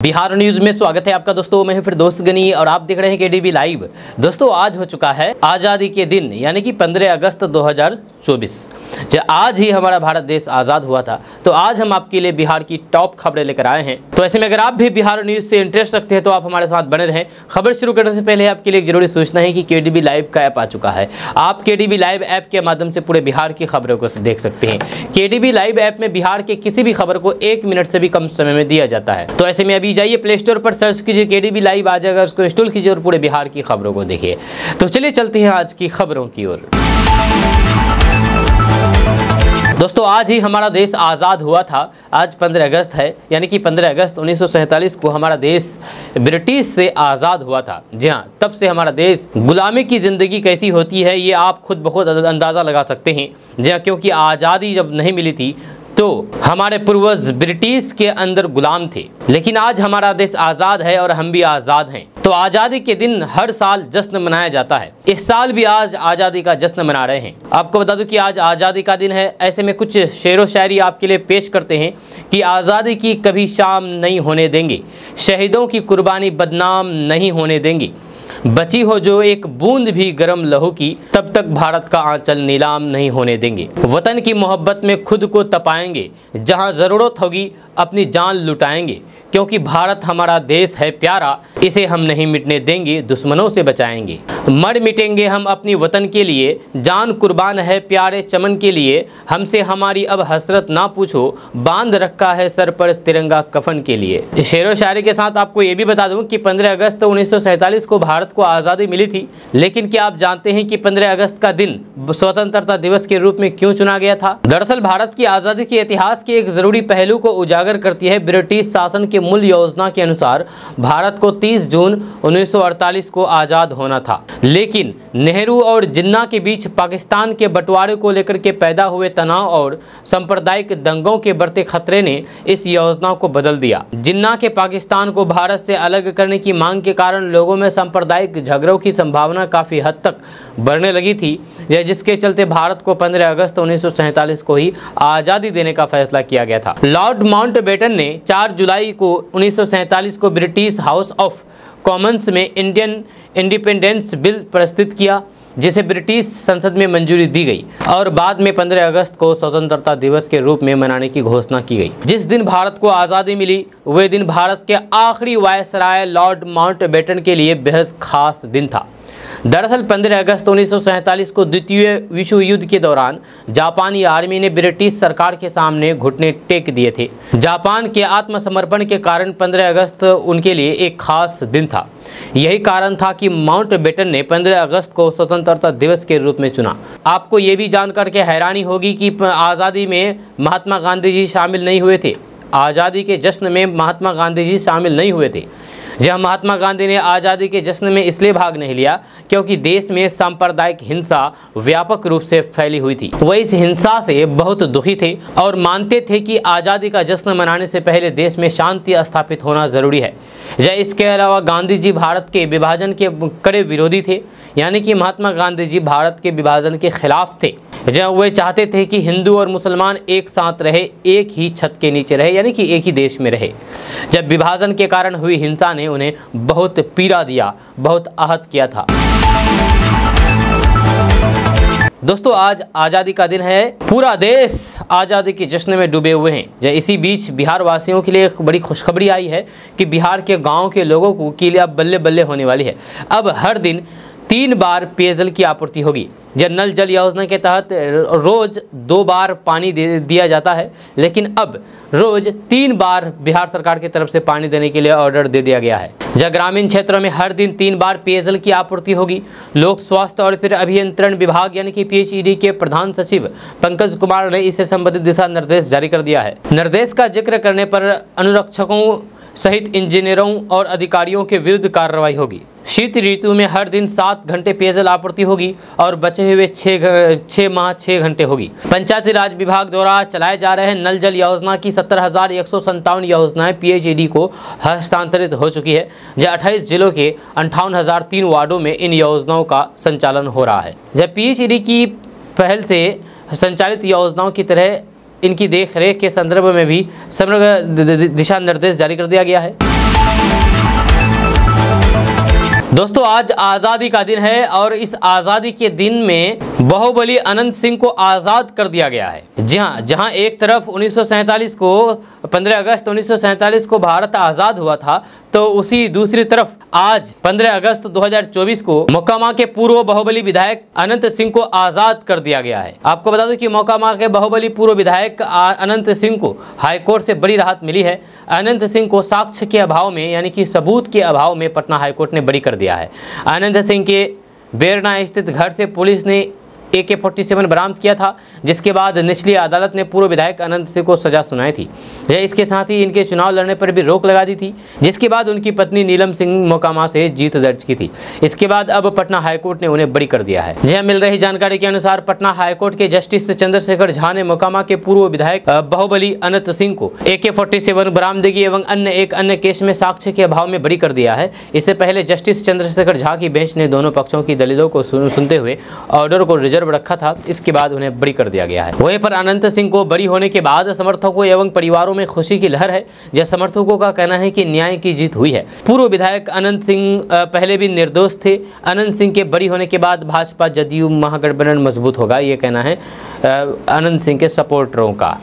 Bihar news में स्वागत है आपका दोस्तों। मैं हूं फिर दोस्त गनी और आप देख रहे हैं केडीबी लाइव। दोस्तों आज हो चुका है आज़ादी के दिन यानी कि 15 अगस्त 2024। जब आज ही हमारा भारत देश आज़ाद हुआ था, तो आज हम आपके लिए बिहार की टॉप खबरें लेकर आए हैं। तो ऐसे में अगर आप भी बिहार न्यूज से इंटरेस्ट रखते हैं तो आप हमारे साथ बने रहें। खबर शुरू करने से पहले आपके लिए एक जरूरी सूचना है कि केडीबी लाइव का ऐप आ चुका है। आप केडीबी लाइव ऐप के माध्यम से पूरे बिहार की खबरों को देख सकते हैं। केडीबी लाइव ऐप में बिहार के किसी भी खबर को 1 मिनट से भी कम समय में दिया जाता है। तो ऐसे में अभी जाइए प्ले स्टोर पर सर्च कीजिए केडीबी लाइव, आ जाएगा, उसको इंस्टॉल कीजिए और पूरे बिहार की खबरों को देखिए। तो चलिए चलते हैं आज की खबरों की ओर। दोस्तों आज ही हमारा देश आज़ाद हुआ था। आज 15 अगस्त है, यानी कि 15 अगस्त 1947 को हमारा देश ब्रिटिश से आज़ाद हुआ था। जी हाँ, तब से हमारा देश गुलामी की ज़िंदगी कैसी होती है ये आप खुद ब खुद अंदाज़ा लगा सकते हैं। जी हाँ, क्योंकि आज़ादी जब नहीं मिली थी तो हमारे पूर्वज ब्रिटिश के अंदर गुलाम थे, लेकिन आज हमारा देश आज़ाद है और हम भी आज़ाद हैं। तो आज़ादी के दिन हर साल जश्न मनाया जाता है। इस साल भी आज आज़ादी का जश्न मना रहे हैं। आपको बता दूं कि आज आज़ादी का दिन है। ऐसे में कुछ शेरो शायरी आपके लिए पेश करते हैं कि आज़ादी की कभी शाम नहीं होने देंगे, शहीदों की कुर्बानी बदनाम नहीं होने देंगे, बची हो जो एक बूंद भी गरम लहू की, तब तक भारत का आंचल नीलाम नहीं होने देंगे। वतन की मोहब्बत में खुद को तपाएंगे, जहां ज़रूरत होगी अपनी जान लुटाएंगे, क्योंकि भारत हमारा देश है प्यारा, इसे हम नहीं मिटने देंगे, दुश्मनों से बचाएंगे। मर मिटेंगे हम अपनी वतन के लिए, जान कुर्बान है प्यारे चमन के लिए, हमसे हमारी अब हसरत ना पूछो, बांध रखा है सर पर तिरंगा कफन के लिए। शेरो शायरी के साथ आपको ये भी बता दूं कि 15 अगस्त 1947 को भारत को आज़ादी मिली थी, लेकिन क्या आप जानते हैं कि 15 अगस्त का दिन स्वतंत्रता दिवस के रूप में क्यों चुना गया था? दरअसल भारत की आज़ादी के इतिहास के एक ज़रूरी पहलू को उजागर करती है। ब्रिटिश शासन के मूल योजना के अनुसार भारत को 30 जून 1948 को आज़ाद होना था, लेकिन नेहरू और जिन्ना के बीच पाकिस्तान के बंटवारे को लेकर के पैदा हुए तनाव और सांप्रदायिक दंगों के बढ़ते खतरे ने इस योजना को बदल दिया। जिन्ना के पाकिस्तान को भारत से अलग करने की मांग के कारण लोगों में सांप्रदायिक झगड़ों की संभावना काफ़ी हद तक बढ़ने लगी थी, जिसके चलते भारत को 15 अगस्त 1947 को ही आज़ादी देने का फैसला किया गया था। लॉर्ड माउंटबेटन ने 4 जुलाई को 1947 को ब्रिटिश हाउस ऑफ कॉमन्स में इंडियन इंडिपेंडेंस बिल प्रस्तुत किया, जिसे ब्रिटिश संसद में मंजूरी दी गई और बाद में 15 अगस्त को स्वतंत्रता दिवस के रूप में मनाने की घोषणा की गई। जिस दिन भारत को आज़ादी मिली वह दिन भारत के आखिरी वायसराय लॉर्ड माउंटबेटन के लिए बेहद खास दिन था। दरअसल 15 अगस्त 1947 को द्वितीय विश्व युद्ध के दौरान जापानी आर्मी ने ब्रिटिश सरकार के सामने घुटने टेक दिए थे। जापान के आत्मसमर्पण के कारण 15 अगस्त उनके लिए एक खास दिन था। यही कारण था कि माउंटबेटन ने 15 अगस्त को स्वतंत्रता दिवस के रूप में चुना। आपको ये भी जानकर के हैरानी होगी कि आज़ादी में महात्मा गांधी जी शामिल नहीं हुए थे। आज़ादी के जश्न में महात्मा गांधी जी शामिल नहीं हुए थे। जब महात्मा गांधी ने आज़ादी के जश्न में इसलिए भाग नहीं लिया क्योंकि देश में सांप्रदायिक हिंसा व्यापक रूप से फैली हुई थी। वह इस हिंसा से बहुत दुखी थे और मानते थे कि आज़ादी का जश्न मनाने से पहले देश में शांति स्थापित होना ज़रूरी है। इसके अलावा गांधी जी भारत के विभाजन के कड़े विरोधी थे, यानी कि महात्मा गांधी जी भारत के विभाजन के खिलाफ थे। जब वे चाहते थे कि हिंदू और मुसलमान एक साथ रहे, एक ही छत के नीचे रहे, यानी कि एक ही देश में रहे। जब विभाजन के कारण हुई हिंसा ने उन्हें बहुत पीड़ा दिया, बहुत आहत किया था। दोस्तों आज आज़ादी का दिन है। पूरा देश आज़ादी के जश्न में डूबे हुए हैं। इसी बीच बिहार वासियों के लिए एक बड़ी खुशखबरी आई है कि बिहार के गाँव के लोगों को के लिए अब बल्ले बल्ले होने वाली है। अब हर दिन 3 बार पेयजल की आपूर्ति होगी। जब नल जल योजना के तहत रोज़ 2 बार पानी दिया जाता है, लेकिन अब रोज़ 3 बार बिहार सरकार की तरफ से पानी देने के लिए ऑर्डर दे दिया गया है। जब ग्रामीण क्षेत्रों में हर दिन 3 बार पेयजल की आपूर्ति होगी। लोक स्वास्थ्य और फिर अभियंत्रण विभाग यानी कि PHED के प्रधान सचिव पंकज कुमार ने इससे संबंधित दिशा निर्देश जारी कर दिया है। निर्देश का जिक्र करने पर अनुरक्षकों सहित इंजीनियरों और अधिकारियों के विरुद्ध कार्रवाई होगी। शीत ऋतु में हर दिन 7 घंटे पेयजल आपूर्ति होगी और बचे हुए 6 माह 6 घंटे होगी। पंचायती राज विभाग द्वारा चलाए जा रहे नल जल योजना की 17,157 योजनाएं PHED को हस्तांतरित हो चुकी है। जब 28 जिलों के 58,003 वार्डों में इन योजनाओं का संचालन हो रहा है। जब PHED की पहल से संचालित योजनाओं की तरह इनकी देखरेख के संदर्भ में भी समग्र दिशा निर्देश जारी कर दिया गया है। दोस्तों आज आज़ादी का दिन है और इस आज़ादी के दिन में बाहुबली अनंत सिंह को आज़ाद कर दिया गया है। जी हाँ, जहाँ एक तरफ 1947 को 15 अगस्त 1947 को भारत आज़ाद हुआ था, तो उसी दूसरी तरफ आज 15 अगस्त 2024 को मोकामा के पूर्व बाहुबली विधायक अनंत सिंह को आज़ाद कर दिया गया है। आपको बता दूं कि मोकामा के बाहुबली पूर्व विधायक अनंत सिंह को हाईकोर्ट से बड़ी राहत मिली है। अनंत सिंह को साक्ष्य के अभाव में यानी कि सबूत के अभाव में पटना हाईकोर्ट ने बरी कर दिया है। अनंत सिंह के बेरना स्थित घर से पुलिस ने AK-47 बरामद किया था, जिसके बाद निचली अदालत ने पूर्व विधायक अनंत सिंह को सजा सुनाई थी। इसके साथ ही इनके चुनाव लड़ने पर भी रोक लगा दी थी, जिसके बाद उनकी पत्नी नीलम सिंह मोकामा से जीत दर्ज की थी। इसके बाद अब पटना हाईकोर्ट ने उन्हें बरी कर दिया है। जहां मिल रही जानकारी के अनुसार पटना हाईकोर्ट के जस्टिस चंद्रशेखर झा ने मोकामा के पूर्व विधायक बाहुबली अनंत सिंह को AK-47 बरामदगी एवं एक अन्य केस में साक्ष्य के अभाव में बरी कर दिया है। इससे पहले जस्टिस चंद्रशेखर झा की बेंच ने दोनों पक्षों की दलीलों को सुनते हुए ऑर्डर को रिजर्व रखा था। इसके बाद उन्हें बरी कर दिया गया है। वहीं पर अनंत सिंह को बरी होने के बाद समर्थकों एवं परिवारों में खुशी की लहर है। यह समर्थकों का कहना है कि न्याय की जीत हुई है। पूर्व विधायक अनंत सिंह पहले भी निर्दोष थे। अनंत सिंह के बरी होने के बाद भाजपा जदयू महागठबंधन मजबूत होगा, ये कहना है अनंत सिंह के सपोर्टरों का।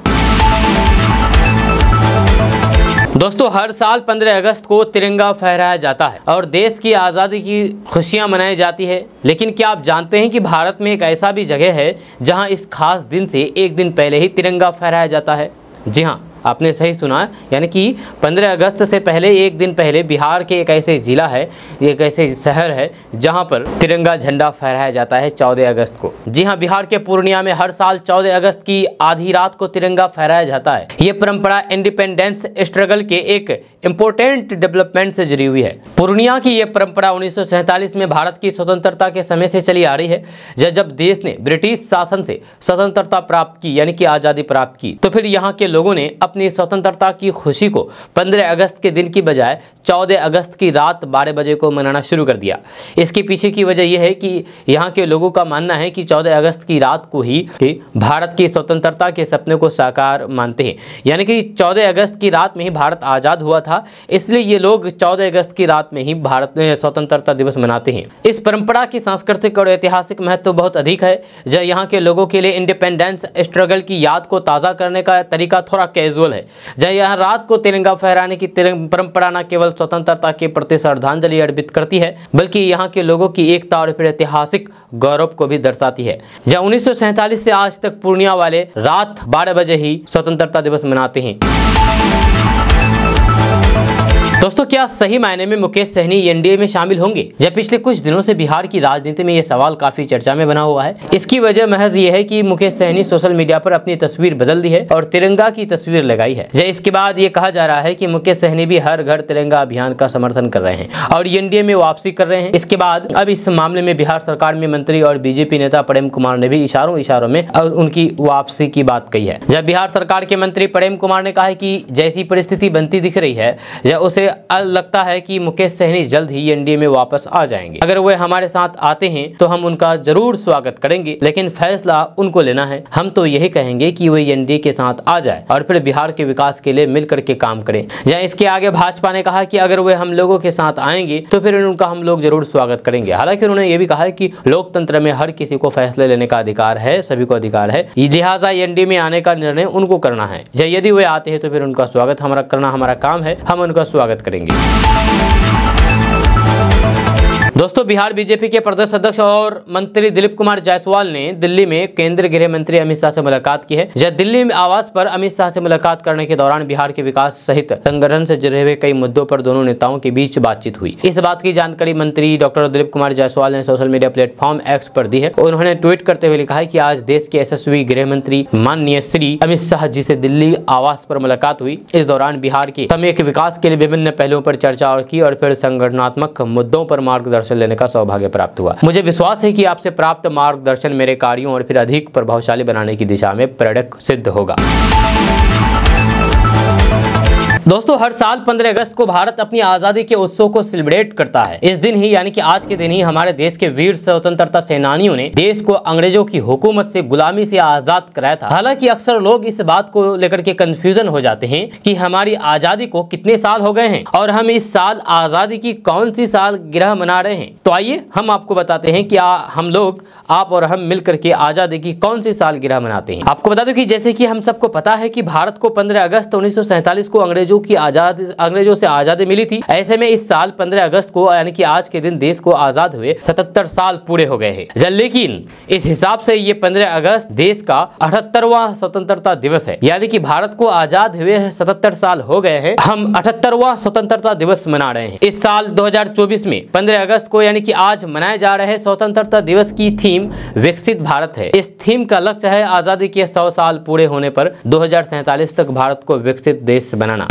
दोस्तों हर साल 15 अगस्त को तिरंगा फहराया जाता है और देश की आज़ादी की खुशियां मनाई जाती है। लेकिन क्या आप जानते हैं कि भारत में एक ऐसा भी जगह है जहां इस खास दिन से एक दिन पहले ही तिरंगा फहराया जाता है? जी हां, आपने सही सुना, यानी कि 15 अगस्त से पहले एक दिन पहले बिहार के एक ऐसे जिला है, एक ऐसे शहर है जहां पर तिरंगा झंडा फहराया जाता है 14 अगस्त को। जी हां, बिहार के पूर्णिया में हर साल 14 अगस्त की आधी रात को तिरंगा फहराया जाता है। ये परंपरा इंडिपेंडेंस स्ट्रगल के एक इम्पोर्टेंट डेवलपमेंट से जुड़ी हुई है। पूर्णिया की यह परंपरा 1947 में भारत की स्वतंत्रता के समय से चली आ रही है। जब देश ने ब्रिटिश शासन से स्वतंत्रता प्राप्त की यानी कि आज़ादी प्राप्त की, तो फिर यहाँ के लोगों ने अपनी स्वतंत्रता की खुशी को 15 अगस्त के दिन की बजाय 14 अगस्त की रात 12 बजे को मनाना शुरू कर दिया। इसके पीछे की वजह यह है कि यहाँ के लोगों का मानना है कि 14 अगस्त की रात को ही भारत की स्वतंत्रता के सपने को साकार मानते हैं, यानी कि 14 अगस्त की रात में ही भारत आज़ाद हुआ था, इसलिए ये लोग 14 अगस्त की रात में ही भारत में स्वतंत्रता दिवस मनाते हैं। इस परंपरा की सांस्कृतिक और ऐतिहासिक महत्व बहुत अधिक है। जब यहाँ के लोगों के लिए इंडिपेंडेंस स्ट्रगल की याद को ताज़ा करने का तरीका थोड़ा कैजुअल है। जब यहाँ रात को तिरंगा फहराने की परंपरा न केवल स्वतंत्रता के प्रति श्रद्धांजलि अर्पित करती है, बल्कि यहाँ के लोगों की एकता और फिर ऐतिहासिक गौरव को भी दर्शाती है। जब 1947 से आज तक पूर्णिया वाले रात 12 बजे ही स्वतंत्रता दिवस मनाते हैं। दोस्तों क्या सही मायने में मुकेश सहनी एनडीए में शामिल होंगे? जब पिछले कुछ दिनों से बिहार की राजनीति में यह सवाल काफी चर्चा में बना हुआ है। इसकी वजह महज ये है कि मुकेश सहनी सोशल मीडिया पर अपनी तस्वीर बदल दी है और तिरंगा की तस्वीर लगाई है। इसके बाद ये कहा जा रहा है कि मुकेश सहनी भी हर घर तिरंगा अभियान का समर्थन कर रहे हैं और एनडीए में वापसी कर रहे हैं। इसके बाद अब इस मामले में बिहार सरकार में मंत्री और बीजेपी नेता प्रेम कुमार ने भी इशारों में उनकी वापसी की बात कही है। जब बिहार सरकार के मंत्री प्रेम कुमार ने कहा है कि जैसी परिस्थिति बनती दिख रही है, उसे लगता है कि मुकेश सहनी जल्द ही एनडीए में वापस आ जाएंगे। अगर वे हमारे साथ आते हैं तो हम उनका जरूर स्वागत करेंगे, लेकिन फैसला उनको लेना है। हम तो यही कहेंगे कि वे एनडीए के साथ आ जाए और फिर बिहार के विकास के लिए मिलकर के काम करें। या इसके आगे भाजपा ने कहा कि अगर वे हम लोगों के साथ आएंगे तो फिर उनका हम लोग जरूर स्वागत करेंगे। हालांकि उन्होंने ये भी कहा है कि लोकतंत्र में हर किसी को फैसले लेने का अधिकार है, सभी को अधिकार है, लिहाजा एनडीए में आने का निर्णय उनको करना है। यदि वे आते हैं तो फिर उनका स्वागत करना हमारा काम है, हम उनका स्वागत करेंगे। दोस्तों बिहार बीजेपी के प्रदेश अध्यक्ष और मंत्री दिलीप कुमार जायसवाल ने दिल्ली में केंद्रीय गृह मंत्री अमित शाह से मुलाकात की है। जब दिल्ली में आवास पर अमित शाह से मुलाकात करने के दौरान बिहार के विकास सहित संगठन से जुड़े हुए कई मुद्दों पर दोनों नेताओं के बीच बातचीत हुई। इस बात की जानकारी मंत्री डॉक्टर दिलीप कुमार जायसवाल ने सोशल मीडिया प्लेटफॉर्म एक्स पर दी है। उन्होंने ट्वीट करते हुए लिखा है कि आज देश के यशस्वी गृह मंत्री माननीय श्री अमित शाह जी से दिल्ली आवास पर मुलाकात हुई। इस दौरान बिहार के सामूहिक विकास के लिए विभिन्न पहलुओं पर चर्चा की और फिर संगठनात्मक मुद्दों पर मार्गदर्शन लेने का सौभाग्य प्राप्त हुआ। मुझे विश्वास है कि आपसे प्राप्त मार्गदर्शन मेरे कार्यों और फिर अधिक प्रभावशाली बनाने की दिशा में प्रेरक सिद्ध होगा। दोस्तों हर साल 15 अगस्त को भारत अपनी आजादी के उत्सव को सेलिब्रेट करता है। इस दिन ही यानी कि आज के दिन ही हमारे देश के वीर स्वतंत्रता सेनानियों ने देश को अंग्रेजों की हुकूमत से गुलामी से आजाद कराया था। हालांकि अक्सर लोग इस बात को लेकर के कंफ्यूजन हो जाते हैं कि हमारी आजादी को कितने साल हो गए हैं और हम इस साल आजादी की कौन सी सालगिरह मना रहे हैं। तो आइए हम आपको बताते हैं कि हम लोग आप और हम मिलकर के आजादी की कौन सी सालगिरह मनाते हैं। आपको बता दूं कि जैसे कि हम सबको पता है कि भारत को 15 अगस्त 1947 को अंग्रेजों से आजादी मिली थी। ऐसे में इस साल 15 अगस्त को यानी कि आज के दिन देश को आजाद हुए 77 साल पूरे हो गए हैं। लेकिन इस हिसाब से ये 15 अगस्त देश का 78वां स्वतंत्रता दिवस है, यानी कि भारत को आजाद हुए 77 साल हो गए हैं। हम 78वां स्वतंत्रता दिवस मना रहे हैं। इस साल 2024 में 15 अगस्त को यानी कि आज मनाए जा रहे स्वतंत्रता दिवस की थीम विकसित भारत है। इस थीम का लक्ष्य है आजादी के 100 साल पूरे होने पर 2047 तक भारत को विकसित देश बनाना।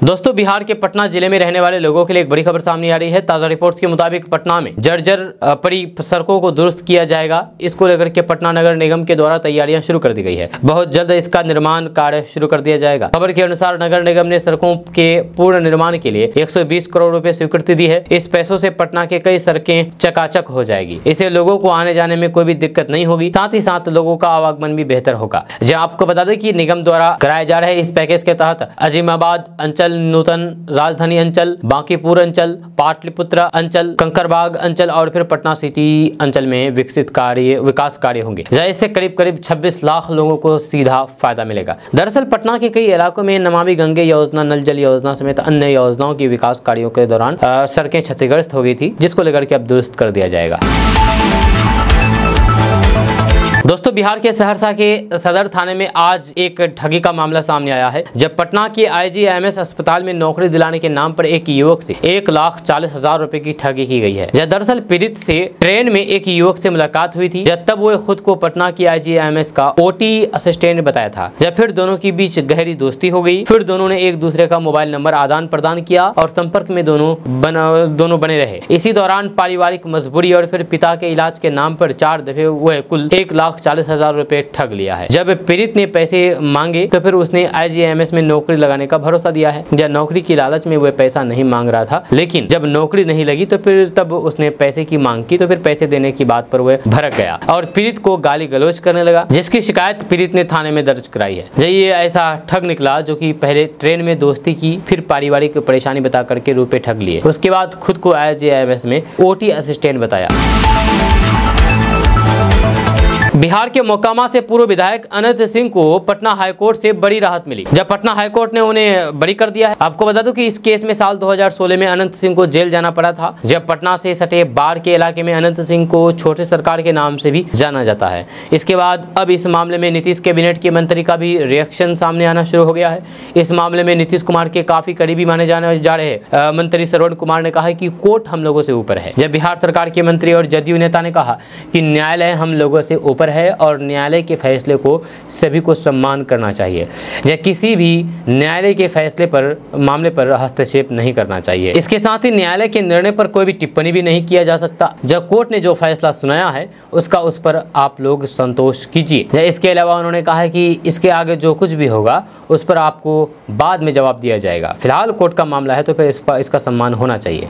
दोस्तों बिहार के पटना जिले में रहने वाले लोगों के लिए एक बड़ी खबर सामने आ रही है। ताजा रिपोर्ट्स के मुताबिक पटना में जर्जर पड़ी सड़कों को दुरुस्त किया जाएगा। इसको लेकर के पटना नगर निगम के द्वारा तैयारियां शुरू कर दी गई है। बहुत जल्द इसका निर्माण कार्य शुरू कर दिया जाएगा। खबर के अनुसार नगर निगम ने सड़कों के पूर्ण निर्माण के लिए 120 करोड़ रुपए स्वीकृति दी है। इस पैसों से पटना के कई सड़कें चकाचक हो जाएगी। इससे लोगों को आने जाने में कोई भी दिक्कत नहीं होगी, साथ ही साथ लोगों का आवागमन भी बेहतर होगा। जहाँ आपको बता दें कि निगम द्वारा कराए जा रहे इस पैकेज के तहत अजीमाबाद अंचल, नूतन राजधानी अंचल, बांकीपुर अंचल, पाटलिपुत्र अंचल, कंकरबाग अंचल और फिर पटना सिटी अंचल में विकास कार्य होंगे। इससे करीब 26 लाख लोगों को सीधा फायदा मिलेगा। दरअसल पटना के कई इलाकों में नमामि गंगे योजना, नल जल योजना समेत अन्य योजनाओं की विकास कार्यों के दौरान सड़कें क्षतिग्रस्त हो गई थी, जिसको लेकर के अब दुरुस्त कर दिया जाएगा। दोस्तों बिहार के सहरसा के सदर थाने में आज एक ठगी का मामला सामने आया है, जब पटना के IGIMS अस्पताल में नौकरी दिलाने के नाम पर एक युवक से 1,40,000 रुपए की ठगी की गई है। दरअसल पीड़ित से ट्रेन में एक युवक से मुलाकात हुई थी, जब तब वो खुद को पटना की IGIMS का OT असिस्टेंट बताया था। जब फिर दोनों के बीच गहरी दोस्ती हो गई, फिर दोनों ने एक दूसरे का मोबाइल नंबर आदान प्रदान किया और संपर्क में दोनों बने रहे। इसी दौरान पारिवारिक मजबूरी और फिर पिता के इलाज के नाम पर 4 दफे वह कुल 1,40,000 रुपए ठग लिया है। जब पीड़ित ने पैसे मांगे तो फिर उसने IGIMS में नौकरी लगाने का भरोसा दिया है। जब नौकरी की लालच में वह पैसा नहीं मांग रहा था, लेकिन जब नौकरी नहीं लगी तो फिर तब उसने पैसे की मांग की, तो फिर पैसे देने की बात पर वह भड़क गया और पीड़ित को गाली गलौज करने लगा, जिसकी शिकायत पीड़ित ने थाने में दर्ज कराई है। ये ऐसा ठग निकला जो कि पहले ट्रेन में दोस्ती की, फिर पारिवारिक परेशानी बता करके रुपए ठग लिए, उसके बाद खुद को IGIMS में OT असिस्टेंट बताया। बिहार के मोकामा से पूर्व विधायक अनंत सिंह को पटना हाईकोर्ट से बड़ी राहत मिली, जब पटना हाईकोर्ट ने उन्हें बरी कर दिया है। आपको बता दूं कि इस केस में साल 2016 में अनंत सिंह को जेल जाना पड़ा था, जब पटना से सटे बाढ़ के इलाके में अनंत सिंह को छोटे सरकार के नाम से भी जाना जाता है। इसके बाद अब इस मामले में नीतीश कैबिनेट के मंत्री का भी रिएक्शन सामने आना शुरू हो गया है। इस मामले में नीतीश कुमार के काफी करीबी माने जाने जा रहे मंत्री श्रवण कुमार ने कहा कि कोर्ट हम लोगों से ऊपर है। जब बिहार सरकार के मंत्री और जदयू नेता ने कहा कि न्यायालय हम लोगों से ऊपर है और न्यायालय के फैसले को सभी को सम्मान करना चाहिए, या किसी भी न्यायालय के फैसले पर मामले पर हस्तक्षेप नहीं करना चाहिए। इसके साथ ही न्यायालय के निर्णय पर कोई भी टिप्पणी भी नहीं किया जा सकता। जब कोर्ट ने जो फैसला सुनाया है उसका उस पर आप लोग संतोष कीजिए। इसके अलावा उन्होंने कहा है कि इसके आगे जो कुछ भी होगा उस पर आपको बाद में जवाब दिया जाएगा। फिलहाल कोर्ट का मामला है तो फिर इसका सम्मान होना चाहिए।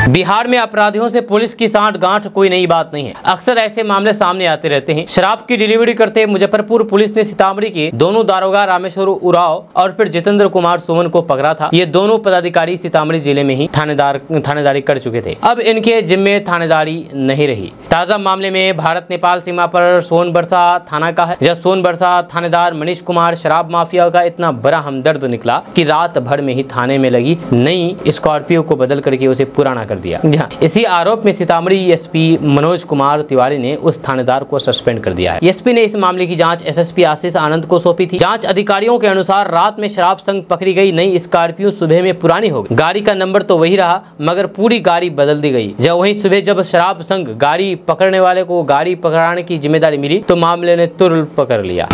बिहार में अपराधियों से पुलिस की सांठ-गांठ कोई नई बात नहीं है। अक्सर ऐसे मामले सामने आते रहते हैं। शराब की डिलीवरी करते मुजफ्फरपुर पुलिस ने सीतामढ़ी के दोनों दारोगा रामेश्वर उरांव और फिर जितेंद्र कुमार सुमन को पकड़ा था। ये दोनों पदाधिकारी सीतामढ़ी जिले में ही थानेदारी कर चुके थे। अब इनके जिम्मे थानेदारी नहीं रही। ताजा मामले में भारत नेपाल सीमा पर सोनबरसा थाना का है, जब सोनबरसा थानेदार मनीष कुमार शराब माफिया का इतना बड़ा हमदर्द निकला कि रात भर में ही थाने में लगी नई स्कॉर्पियो को बदल करके उसे पुराना कर दिया। इसी आरोप में सीतामढ़ी एसपी मनोज कुमार तिवारी ने उस थानेदार को सस्पेंड कर दिया है। एसपी ने इस मामले की जांच एसएसपी आशीष आनंद को सौंपी थी। जांच अधिकारियों के अनुसार रात में शराब संग पकड़ी गई नई स्कॉर्पियो सुबह में पुरानी हो गई। गाड़ी का नंबर तो वही रहा मगर पूरी गाड़ी बदल दी गई। वहीं सुबह जब शराब संग गाड़ी पकड़ने वाले को गाड़ी पकड़ाने की जिम्मेदारी मिली तो मामले ने तुरंत पकड़ लिया।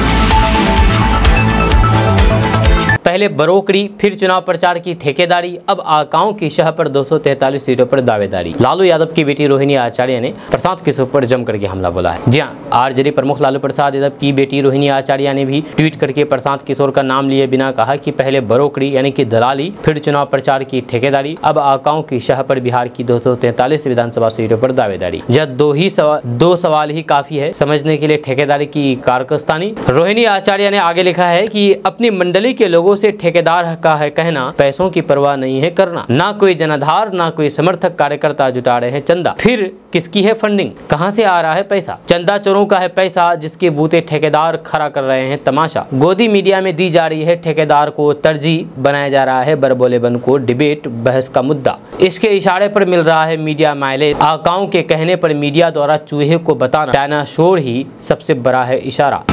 पहले बरोकड़ी, फिर चुनाव प्रचार की ठेकेदारी, अब आकाओं की शह पर 243 सीटों पर दावेदारी। लालू यादव की बेटी रोहिणी आचार्य ने प्रशांत किशोर पर जम करके हमला बोला है। जी हाँ, आरजेडी प्रमुख लालू प्रसाद यादव की बेटी रोहिणी आचार्य ने भी ट्वीट करके प्रशांत किशोर का नाम लिए बिना कहा कि पहले बरोकड़ी यानी कि दलाली, फिर चुनाव प्रचार की ठेकेदारी, अब आकाओं की शह पर बिहार की 243 विधानसभा सीटों पर दावेदारी। जब दो सवाल ही काफी है समझने के लिए ठेकेदारी की कारकस्तानी। रोहिणी आचार्य ने आगे लिखा है कि अपनी मंडली के लोगों से ठेकेदार का है कहना, पैसों की परवाह नहीं है करना। ना कोई जनाधार, ना कोई समर्थक कार्यकर्ता जुटा रहे हैं चंदा, फिर किसकी है फंडिंग, कहां से आ रहा है पैसा? चंदा चोरों का है पैसा, जिसके बूते ठेकेदार खड़ा कर रहे हैं तमाशा। गोदी मीडिया में दी जा रही है ठेकेदार को तरजीह, बनाया जा रहा है बरबोले बन को डिबेट बहस का मुद्दा। इसके इशारे पर मिल रहा है मीडिया माइलेज, आकाओं के कहने पर मीडिया द्वारा चूहे को बताना, डायनासोर ही सबसे बड़ा है इशारा।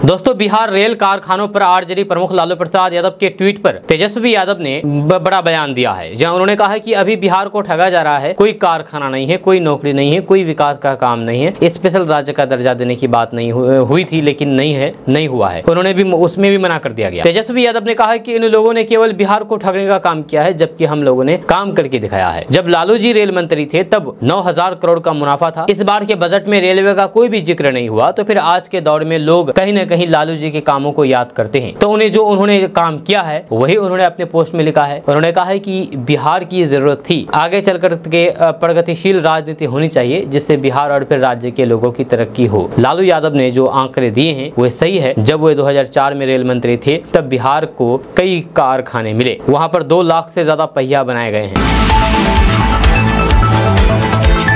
दोस्तों, बिहार रेल कारखानों पर आरजेडी प्रमुख लालू प्रसाद यादव के ट्वीट पर तेजस्वी यादव ने बड़ा बयान दिया है, जहां उन्होंने कहा है कि अभी बिहार को ठगा जा रहा है, कोई कारखाना नहीं है, कोई नौकरी नहीं है, कोई विकास का काम नहीं है। स्पेशल राज्य का दर्जा देने की बात नहीं हुई थी, लेकिन नहीं हुआ है, उन्होंने भी उसमें भी मना कर दिया गया। तेजस्वी यादव ने कहा कि इन लोगों ने केवल बिहार को ठगने का काम किया है, जबकि हम लोगों ने काम करके दिखाया है। जब लालू जी रेल मंत्री थे तब 9,000 करोड़ का मुनाफा था। इस बार के बजट में रेलवे का कोई भी जिक्र नहीं हुआ, तो फिर आज के दौर में लोग कहीं न कहीं लालू जी के कामों को याद करते हैं, तो उन्होंने काम किया है वही उन्होंने अपने पोस्ट में लिखा है। उन्होंने कहा है कि बिहार की जरूरत थी, आगे चलकर के प्रगतिशील राजनीति होनी चाहिए, जिससे बिहार और फिर राज्य के लोगों की तरक्की हो। लालू यादव ने जो आंकड़े दिए हैं वो सही है। जब वो 2004 में रेल मंत्री थे तब बिहार को कई कारखाने मिले, वहां पर 2 लाख से ज्यादा पहिया बनाए गए हैं।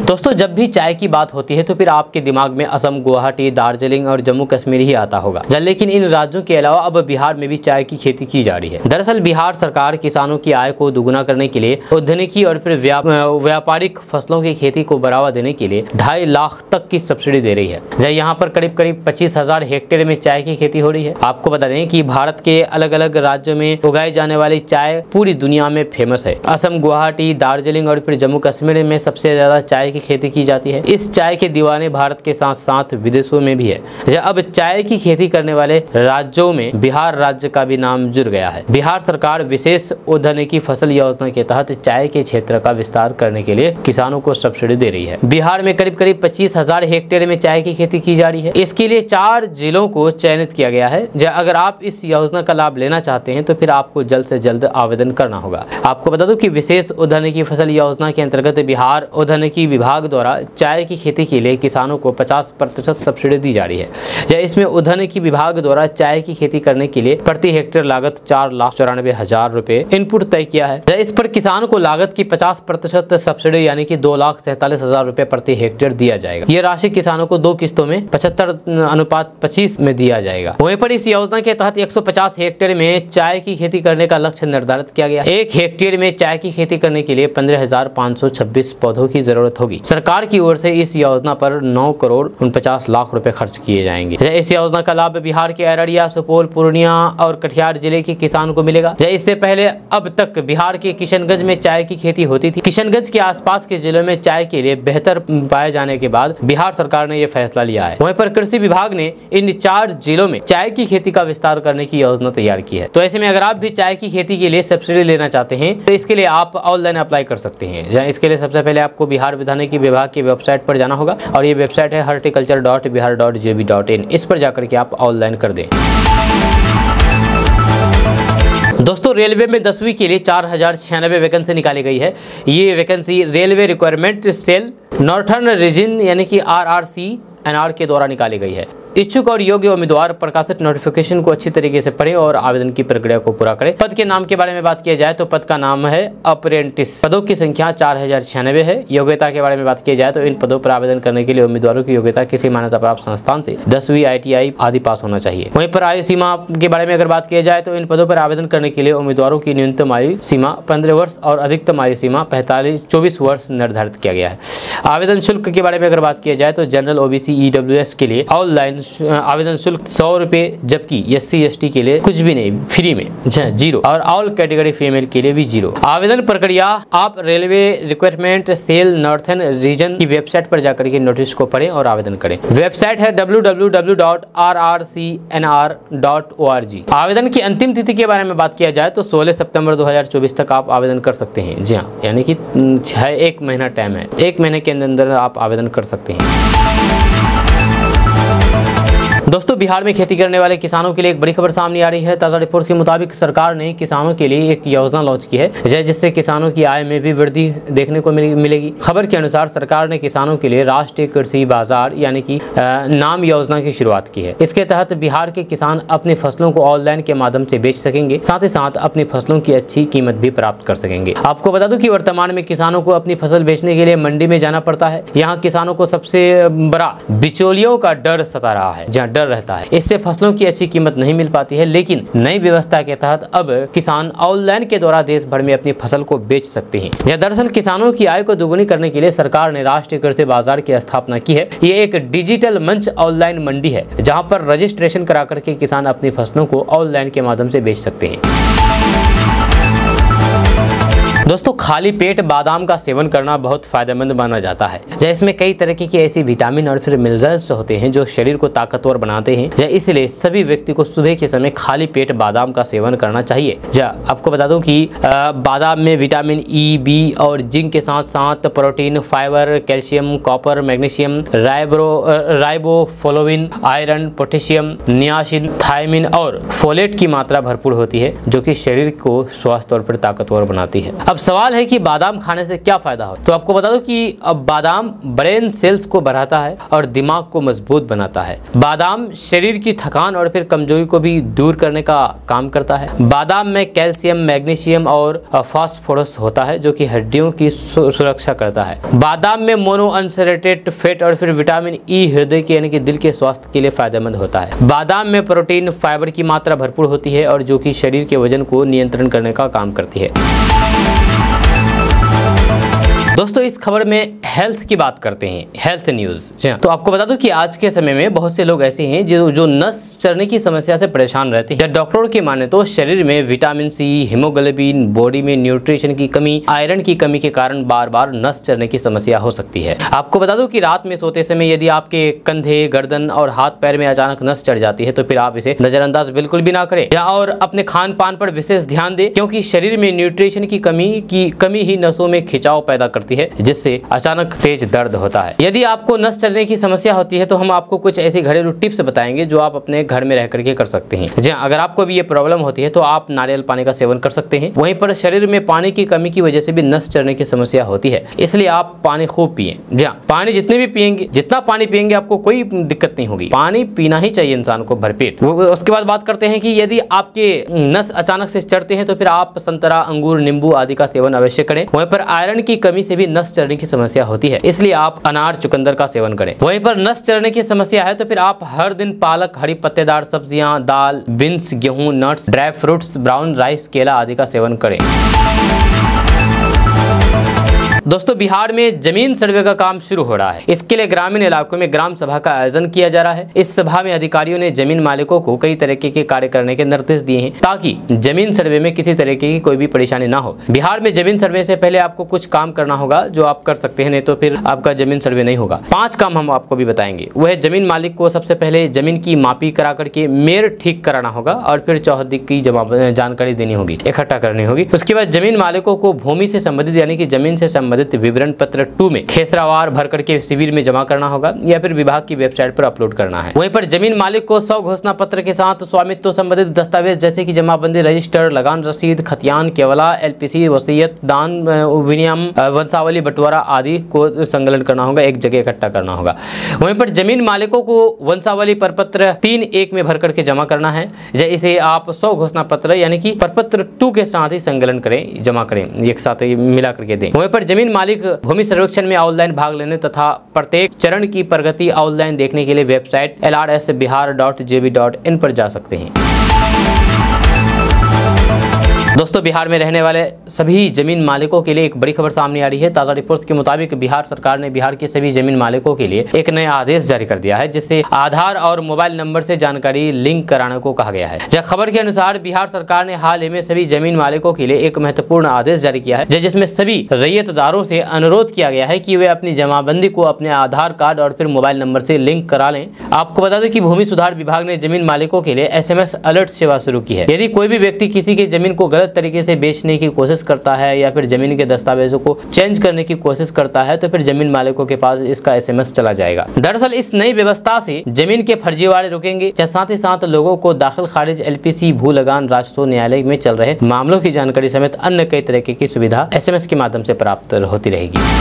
दोस्तों, जब भी चाय की बात होती है तो फिर आपके दिमाग में असम, गुवाहाटी, दार्जिलिंग और जम्मू कश्मीर ही आता होगा, लेकिन इन राज्यों के अलावा अब बिहार में भी चाय की खेती की जा रही है। दरअसल बिहार सरकार किसानों की आय को दुगुना करने के लिए औद्योगिकी और फिर व्यापारिक फसलों की खेती को बढ़ावा देने के लिए 2.5 लाख तक की सब्सिडी दे रही है। यहाँ पर करीब 25,000 हेक्टेयर में चाय की खेती हो रही है। आपको बता दें कि भारत के अलग अलग राज्यों में उगाई जाने वाली चाय पूरी दुनिया में फेमस है। असम, गुवाहाटी, दार्जिलिंग और फिर जम्मू कश्मीर में सबसे ज्यादा चाय की खेती की जाती है। इस चाय के दीवाने भारत के साथ साथ विदेशों में भी है। अब चाय की खेती करने वाले राज्यों में बिहार राज्य का भी नाम जुड़ गया है। बिहार सरकार विशेष औद्योगिकी फसल योजना के तहत चाय के क्षेत्र का विस्तार करने के लिए किसानों को सब्सिडी दे रही है। बिहार में करीब 25,000 हेक्टेयर में चाय की खेती की जा रही है। इसके लिए 4 जिलों को चयनित किया गया है। अगर आप इस योजना का लाभ लेना चाहते हैं तो फिर आपको जल्द से जल्द आवेदन करना होगा। आपको बता दूं कि विशेष औद्योगिकी फसल योजना के अंतर्गत बिहार औद्योगिकी विभाग द्वारा चाय की खेती के लिए किसानों को 50% सब्सिडी दी जा रही है। इसमें औद्योगिकी विभाग द्वारा चाय की खेती करने के लिए प्रति हेक्टेयर लागत 4,94,000 रुपए इनपुट तय किया है। इस पर किसान को लागत की 50% सब्सिडी यानी कि 2,47,000 रुपए प्रति हेक्टेयर दिया जाएगा। ये राशि किसानों को 2 किस्तों में 75:25 में दिया जाएगा। वहीं पर इस योजना के तहत 150 हेक्टेयर में चाय की खेती करने का लक्ष्य निर्धारित किया गया। 1 हेक्टेयर में चाय की खेती करने के लिए 15,526 पौधों की जरूरत होगी। सरकार की ओर से इस योजना पर 9 करोड़ 49 लाख रुपए खर्च किए जाएंगे। इस योजना का लाभ बिहार के अररिया, सुपौल, पूर्णिया और कटिहार जिले के किसानों को मिलेगा। इससे पहले अब तक बिहार के किशनगंज में चाय की खेती होती थी। किशनगंज के आसपास के जिलों में चाय के लिए बेहतर पाए जाने के बाद बिहार सरकार ने यह फैसला लिया है। वहीं पर कृषि विभाग ने इन 4 जिलों में चाय की खेती का विस्तार करने की योजना तैयार की है। तो ऐसे में अगर आप भी चाय की खेती के लिए सब्सिडी लेना चाहते हैं तो इसके लिए आप ऑनलाइन अप्लाई कर सकते हैं। इसके लिए सबसे पहले आपको बिहार विधायिकी विभाग की वेबसाइट पर जाना होगा और ये वेबसाइट है horticulture.bihar.gov.in। इस पर जाकर के आप ऑनलाइन कर दें। दोस्तों, रेलवे में 10वीं के लिए 4,096 वैकेंसी निकाली गई है। ये vacancy railway requirement cell northern region यानी कि RRCNR के द्वारा निकाली गई है। इच्छुक और योग्य उम्मीदवार प्रकाशित नोटिफिकेशन को अच्छी तरीके से पढ़ें और आवेदन की प्रक्रिया को पूरा करें। पद के नाम के बारे में बात किया जाए तो पद का नाम है अप्रेंटिस। पदों की संख्या 4,096 है। योग्यता के बारे में बात की जाए तो इन पदों पर आवेदन करने के लिए उम्मीदवारों की योग्यता किसी मान्यता प्राप्त संस्थान से 10वीं ITI आदि पास होना चाहिए। वहीं पर आयु सीमा के बारे में अगर बात की जाए तो इन पदों पर आवेदन करने के लिए उम्मीदवारों की न्यूनतम आयु सीमा 15 वर्ष और अधिकतम आयु सीमा 24 वर्ष निर्धारित किया गया है। आवेदन शुल्क के बारे में अगर बात की जाए तो जनरल, OBC, EWS के लिए ऑनलाइन आवेदन शुल्क 100 रुपये, जबकि SC ST के लिए कुछ भी नहीं, फ्री में, 0, और ऑल कैटेगरी फीमेल के लिए भी 0। आवेदन प्रक्रिया आप railway requirement cell northern region की वेबसाइट पर जाकर के नोटिस को पढ़ें और आवेदन करें। वेबसाइट है www.rrcnr.org। आवेदन की अंतिम तिथि के बारे में बात किया जाए तो 16 सितंबर 2024 तक आप आवेदन कर सकते हैं। जी हाँ, यानी कि 1 महीना टाइम है, 1 महीने के अंदर आप आवेदन कर सकते हैं। दोस्तों, बिहार में खेती करने वाले किसानों के लिए एक बड़ी खबर सामने आ रही है। ताज़ा रिपोर्ट्स के मुताबिक सरकार ने किसानों के लिए एक योजना लॉन्च की है, जिससे किसानों की आय में भी वृद्धि देखने को मिलेगी। खबर के अनुसार सरकार ने किसानों के लिए राष्ट्रीय कृषि बाजार यानी कि नाम योजना की शुरुआत की है। इसके तहत बिहार के किसान अपनी फसलों को ऑनलाइन के माध्यम से बेच सकेंगे, साथ ही साथ अपनी फसलों की अच्छी कीमत भी प्राप्त कर सकेंगे। आपको बता दूं कि वर्तमान में किसानों को अपनी फसल बेचने के लिए मंडी में जाना पड़ता है। यहाँ किसानों को सबसे बड़ा बिचौलियों का डर सता रहा है, जहाँ डर रहता है, इससे फसलों की अच्छी कीमत नहीं मिल पाती है। लेकिन नई व्यवस्था के तहत अब किसान ऑनलाइन के द्वारा देश भर में अपनी फसल को बेच सकते हैं। यह दरअसल किसानों की आय को दोगुनी करने के लिए सरकार ने राष्ट्रीय कृषि बाजार की स्थापना की है। ये एक डिजिटल मंच ऑनलाइन मंडी है, जहां पर रजिस्ट्रेशन करा करके किसान अपनी फसलों को ऑनलाइन के माध्यम से बेच सकते हैं। दोस्तों, खाली पेट बादाम का सेवन करना बहुत फायदेमंद माना जाता है। इसमें कई तरह की ऐसी विटामिन और फिर मिनरल्स होते हैं जो शरीर को ताकतवर बनाते हैं। इसलिए सभी व्यक्ति को सुबह के समय खाली पेट बादाम का सेवन करना चाहिए। आपको बता दूं कि बादाम में विटामिन E, B और जिंक के साथ साथ protein, fibre, calcium, copper, magnesium, riboflavin, iron, potassium, niacin, thiamine और फोलेट की मात्रा भरपूर होती है, जो कि शरीर को स्वस्थ तौर पर ताकतवर बनाती है। अब सवाल है कि बादाम खाने से क्या फायदा हो। तो आपको बता दूं कि अब बादाम ब्रेन सेल्स को बढ़ाता है और दिमाग को मजबूत बनाता है। बादाम शरीर की थकान और फिर कमजोरी को भी दूर करने का काम करता है। बादाम में कैल्शियम, मैग्नीशियम और फास्फोरस होता है, जो कि हड्डियों की सुरक्षा करता है। बादाम में मोनो अनसैचुरेटेड फैट और फिर विटामिन E हृदय के यानी कि दिल के स्वास्थ्य के लिए फायदेमंद होता है। बादाम में प्रोटीन, फाइबर की मात्रा भरपूर होती है और जो कि शरीर के वजन को नियंत्रण करने का काम करती है। दोस्तों, इस खबर में हेल्थ की बात करते हैं, हेल्थ न्यूज। तो आपको बता दूं कि आज के समय में बहुत से लोग ऐसे हैं जो नस चढ़ने की समस्या से परेशान रहते हैं। डॉक्टरों की माने तो शरीर में विटामिन C, हीमोग्लोबिन, बॉडी में न्यूट्रिशन की कमी, आयरन की कमी के कारण बार बार नस चढ़ने की समस्या हो सकती है। आपको बता दूं कि रात में सोते समय यदि आपके कंधे, गर्दन और हाथ पैर में अचानक नस चढ़ जाती है तो फिर आप इसे नजरअंदाज बिल्कुल भी ना करें और अपने खान पान पर विशेष ध्यान दें, क्योंकि शरीर में न्यूट्रिशन की कमी ही नसों में खिंचाव पैदा करती है, जिससे अचानक तेज दर्द होता है। यदि आपको नस चढ़ने की समस्या होती है तो हम आपको कुछ ऐसी घरेलू टिप्स बताएंगे जो आप अपने घर में रह करके कर सकते हैं। जी अगर आपको भी ये प्रॉब्लम होती है तो आप नारियल पानी का सेवन कर सकते हैं। वहीं पर शरीर में पानी की कमी की वजह से भी नस चढ़ने की समस्या होती है, इसलिए आप पानी खूब पिए। जी पानी जितना पानी पिएंगे आपको कोई दिक्कत नहीं होगी। पानी पीना ही चाहिए इंसान को भरपेट। उसके बाद बात करते हैं कि यदि आपके नस अचानक से चढ़ते हैं तो फिर आप संतरा, अंगूर, नींबू आदि का सेवन अवश्य करें। वहीं पर आयरन की कमी से भी नस चढ़ने की समस्या होती है, इसलिए आप अनार, चुकंदर का सेवन करें। वहीं पर नस चढ़ने की समस्या है तो फिर आप हर दिन पालक, हरी पत्तेदार सब्जियां, दाल, बीन्स, गेहूं, nuts, dry fruits, brown rice, केला आदि का सेवन करें। दोस्तों, बिहार में जमीन सर्वे का काम शुरू हो रहा है। इसके लिए ग्रामीण इलाकों में ग्राम सभा का आयोजन किया जा रहा है। इस सभा में अधिकारियों ने जमीन मालिकों को कई तरीके के कार्य करने के निर्देश दिए हैं ताकि जमीन सर्वे में किसी तरीके की कोई भी परेशानी ना हो। बिहार में जमीन सर्वे से पहले आपको कुछ काम करना होगा जो आप कर सकते हैं, नहीं तो फिर आपका जमीन सर्वे नहीं होगा। 5 काम हम आपको भी बताएंगे। वह जमीन मालिक को सबसे पहले जमीन की मापी करा करके मेयर ठीक कराना होगा और फिर चौहद्दी की जानकारी देनी होगी, इकट्ठा करनी होगी। उसके बाद जमीन मालिकों को भूमि से संबंधित यानी कि जमीन से संबंधित विवरण पत्र 2 में खेसरावार भर करके शिविर में जमा करना होगा या फिर विभाग की वेबसाइट पर अपलोड करना है। वहीं पर जमीन मालिक को 100 घोषणा पत्र के साथ स्वामित्व संबंधित दस्तावेज जैसे कि जमाबंदी रजिस्टर, लगान रसीद, खतियान, केवला, LPC, वसीयत, दान, विनियम, वंशावली, बंटवारा आदि को संकलन करना होगा, एक जगह इकट्ठा करना होगा। वहीं पर जमीन मालिकों को वंशावली प्रपत्र 3(1) में भर करके जमा करना है। इसे आप 100 घोषणा पत्र यानी कि प्रपत्र 2 के साथ ही संकलन करें, जमा करें, एक साथ मिला करके दें। वहीं पर जमीन मालिक भूमि सर्वेक्षण में ऑनलाइन भाग लेने तथा प्रत्येक चरण की प्रगति ऑनलाइन देखने के लिए वेबसाइट lrsbihar.gov.in पर जा सकते हैं। दोस्तों, बिहार में रहने वाले सभी जमीन मालिकों के लिए एक बड़ी खबर सामने आ रही है। ताज़ा रिपोर्ट्स के मुताबिक बिहार सरकार ने बिहार के सभी जमीन मालिकों के लिए एक नया आदेश जारी कर दिया है, जिससे आधार और मोबाइल नंबर से जानकारी लिंक कराने को कहा गया है। जब खबर के अनुसार बिहार सरकार ने हाल ही में सभी जमीन मालिकों के लिए एक महत्वपूर्ण आदेश जारी किया है, जिसमें सभी रैयतदारों से अनुरोध किया गया है कि वे अपनी जमाबंदी को अपने आधार कार्ड और फिर मोबाइल नंबर से लिंक करा लें। आपको बता दें कि भूमि सुधार विभाग ने जमीन मालिकों के लिए SMS अलर्ट सेवा शुरू की है। यदि कोई भी व्यक्ति किसी की जमीन को गलत तरीके से बेचने की कोशिश करता है या फिर जमीन के दस्तावेजों को चेंज करने की कोशिश करता है, तो फिर जमीन मालिकों के पास इसका SMS चला जाएगा। दरअसल इस नई व्यवस्था से जमीन के फर्जीवाड़े रुकेंगे, साथ ही साथ लोगों को दाखिल खारिज, LPC, भू लगान, राजस्व न्यायालय में चल रहे मामलों की जानकारी समेत अन्य कई तरह की सुविधा SMS के माध्यम से प्राप्त होती रहेगी।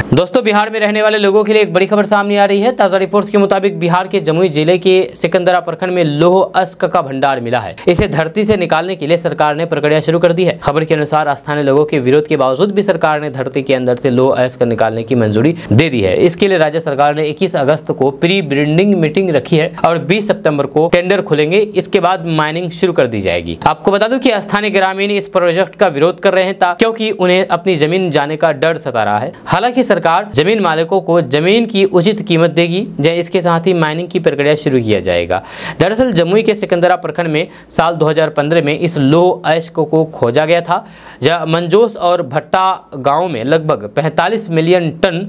दोस्तों, बिहार में रहने वाले लोगों के लिए एक बड़ी खबर सामने आ रही है। ताज़ा रिपोर्ट्स के मुताबिक बिहार के जमुई जिले के सिकंदरा प्रखंड में लौह अयस्क का भंडार मिला है। इसे धरती से निकालने के लिए सरकार ने प्रक्रिया शुरू कर दी है। खबर के अनुसार स्थानीय लोगों के विरोध के बावजूद भी सरकार ने धरती के अंदर से लौह अयस्क निकालने की मंजूरी दे दी है। इसके लिए राज्य सरकार ने 21 अगस्त को प्री ब्रीडिंग मीटिंग रखी है और 20 सितंबर को टेंडर खुलेंगे। इसके बाद माइनिंग शुरू कर दी जाएगी। आपको बता दूं कि स्थानीय ग्रामीण इस प्रोजेक्ट का विरोध कर रहे हैं, क्योंकि उन्हें अपनी जमीन जाने का डर सता रहा है। हालांकि सरकार जमीन मालिकों को जमीन की उचित कीमत देगी, इसके साथ ही माइनिंग की प्रक्रिया शुरू किया जाएगा। दरअसल जमुई के सिकंदरा प्रखंड में साल 2015 में इस लौह अयस्क को खोजा गया था। जहाँ मंजोस और भट्टा गांव में लगभग 45 मिलियन टन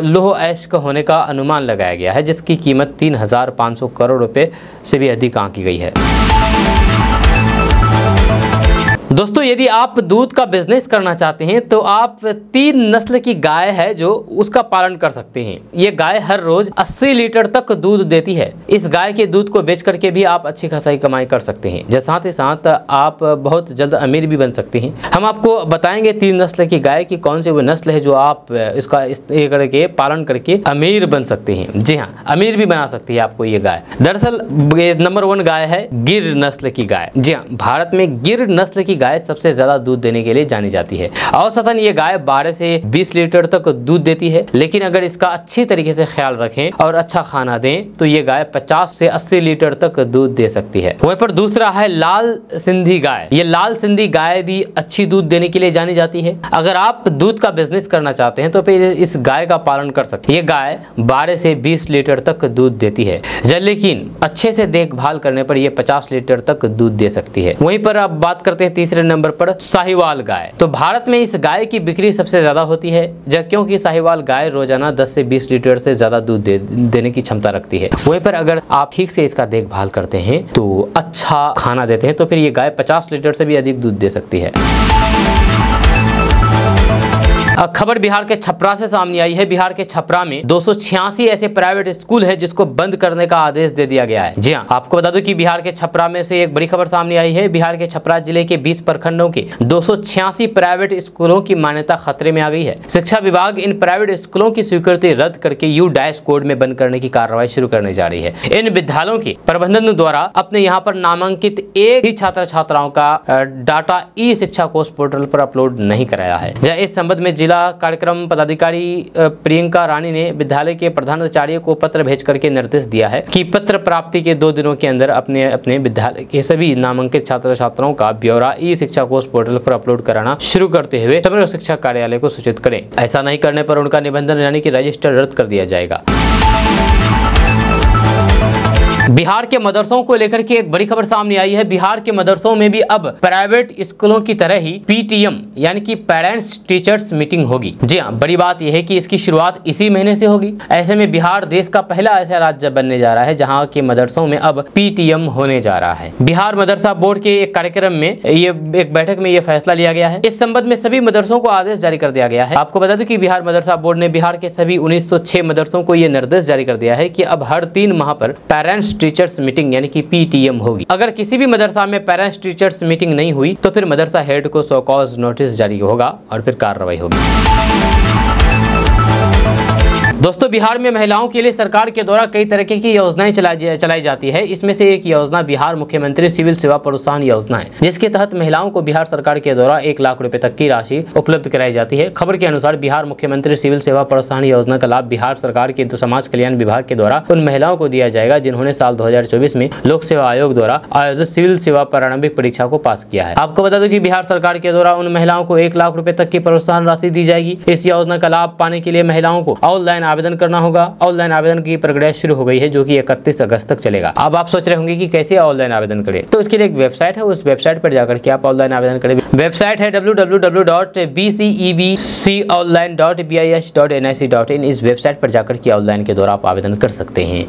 लौह अयस्क होने का अनुमान लगाया गया है, जिसकी कीमत 3,500 करोड़ रुपए से भी अधिक आंकी गई है। दोस्तों, यदि आप दूध का बिजनेस करना चाहते हैं तो आप 3 नस्ल की गाय है जो उसका पालन कर सकते हैं। ये गाय हर रोज 80 लीटर तक दूध देती है। इस गाय के दूध को बेच करके भी आप अच्छी खासी कमाई कर सकते हैं। साथ ही साथ आप बहुत जल्द अमीर भी बन सकते हैं। हम आपको बताएंगे 3 नस्ल की गाय की कौन सी वो नस्ल है जो आप इसका करके पालन करके अमीर बन सकते हैं। जी हाँ, अमीर भी बना सकती है आपको ये गाय। दरअसल नंबर 1 गाय है गिर नस्ल की गाय। जी हाँ, भारत में गिर नस्ल की गाय सबसे ज्यादा दूध देने के लिए जानी जाती है। औसतन ये गाय 12 से 20 लीटर तक दूध देती है, लेकिन अगर इसका अच्छी तरीके से ख्याल रखें और अच्छा खाना दें तो ये गाय 50 से 80 लीटर तक दूध दे सकती है। वहीं पर दूसरा है लाल सिंधी गाय। ये लाल सिंधी गाय भी अच्छी दूध देने के लिए जानी जाती है। अगर आप दूध का बिजनेस करना चाहते हैं तो फिर इस गाय का पालन कर सकते हैं। ये गाय 12 से 20 लीटर तक दूध देती है, लेकिन अच्छे से देखभाल करने पर यह 50 लीटर तक दूध दे सकती है। वहीं पर अब बात करते हैं तीसरे नंबर पर साहिवाल गाय। तो भारत में इस गाय की बिक्री सबसे ज्यादा होती है, क्योंकि साहिवाल गाय रोजाना 10 से 20 लीटर से ज्यादा दूध देने की क्षमता रखती है। वहीं पर अगर आप ठीक से इसका देखभाल करते हैं तो अच्छा खाना देते हैं तो फिर ये गाय 50 लीटर से भी अधिक दूध दे सकती है। खबर बिहार के छपरा से सामने आई है। बिहार के छपरा में 286 ऐसे प्राइवेट स्कूल है जिसको बंद करने का आदेश दे दिया गया है। जी हाँ, आपको बता दूं कि बिहार के छपरा में से एक बड़ी खबर सामने आई है। बिहार के छपरा जिले के 20 प्रखंडों के 286 प्राइवेट स्कूलों की मान्यता खतरे में आ गई है। शिक्षा विभाग इन प्राइवेट स्कूलों की स्वीकृति रद्द करके U- कोड में बंद करने की कार्रवाई शुरू करने जा रही है। इन विद्यालयों के प्रबंधन द्वारा अपने यहाँ पर नामांकित एक ही छात्र छात्राओं का डाटा ई-शिक्षा कोष पोर्टल पर अपलोड नहीं कराया है। इस संबंध में जिला कार्यक्रम पदाधिकारी प्रियंका रानी ने विद्यालय के प्रधानाचार्य को पत्र भेज करके निर्देश दिया है कि पत्र प्राप्ति के 2 दिनों के अंदर अपने विद्यालय के सभी नामांकित छात्र छात्राओं का ब्यौरा ई-शिक्षा कोष पोर्टल पर अपलोड कराना शुरू करते हुए समग्र शिक्षा कार्यालय को सूचित करें। ऐसा नहीं करने पर उनका निबंधन यानी कि रजिस्टर रद्द कर दिया जाएगा। बिहार के मदरसों को लेकर के एक बड़ी खबर सामने आई है। बिहार के मदरसों में भी अब प्राइवेट स्कूलों की तरह ही PTM यानी कि पेरेंट्स टीचर्स मीटिंग होगी। जी हाँ, बड़ी बात यह है कि इसकी शुरुआत इसी महीने से होगी। ऐसे में बिहार देश का पहला ऐसा राज्य बनने जा रहा है जहां के मदरसों में अब PTM होने जा रहा है। बिहार मदरसा बोर्ड के एक कार्यक्रम में एक बैठक में यह फैसला लिया गया है। इस संबंध में सभी मदरसों को आदेश जारी कर दिया गया है। आपको बता दें कि बिहार मदरसा बोर्ड ने बिहार के सभी 1906 मदरसों को यह निर्देश जारी कर दिया है कि अब हर 3 माह पर पेरेंट्स टीचर्स मीटिंग यानी कि PTM होगी। अगर किसी भी मदरसा में पेरेंट्स टीचर्स मीटिंग नहीं हुई तो फिर मदरसा हेड को सो कॉज नोटिस जारी होगा और फिर कार्रवाई होगी। दोस्तों बिहार में महिलाओं के लिए सरकार के द्वारा कई तरह की योजनाएं चलाई जाती है। इसमें से एक योजना बिहार मुख्यमंत्री सिविल सेवा प्रोत्साहन योजना है, जिसके तहत महिलाओं को बिहार सरकार के द्वारा 1 लाख रुपए तक की राशि उपलब्ध कराई जाती है। खबर के अनुसार बिहार मुख्यमंत्री सिविल सेवा प्रोत्साहन योजना का लाभ बिहार सरकार के समाज कल्याण विभाग के द्वारा उन महिलाओं को दिया जाएगा जिन्होंने साल 2024 में लोक सेवा आयोग द्वारा आयोजित सिविल सेवा प्रारंभिक परीक्षा को पास किया है। आपको बता दें कि बिहार सरकार के द्वारा उन महिलाओं को 1 लाख रुपए तक की प्रोत्साहन राशि दी जाएगी। इस योजना का लाभ पाने के लिए महिलाओं को ऑनलाइन आवेदन करना होगा। ऑनलाइन आवेदन की प्रक्रिया शुरू हो गई है, जो कि 31 अगस्त तक चलेगा। अब आप सोच रहे होंगे कि कैसे ऑनलाइन आवेदन करें, तो इसके लिए एक वेबसाइट है, उस वेबसाइट पर जाकर के आप ऑनलाइन आवेदन करें। वेबसाइट है www.bcebconline.bis.nic.in। इस वेबसाइट पर जाकर के ऑनलाइन के द्वारा आप आवेदन कर सकते हैं।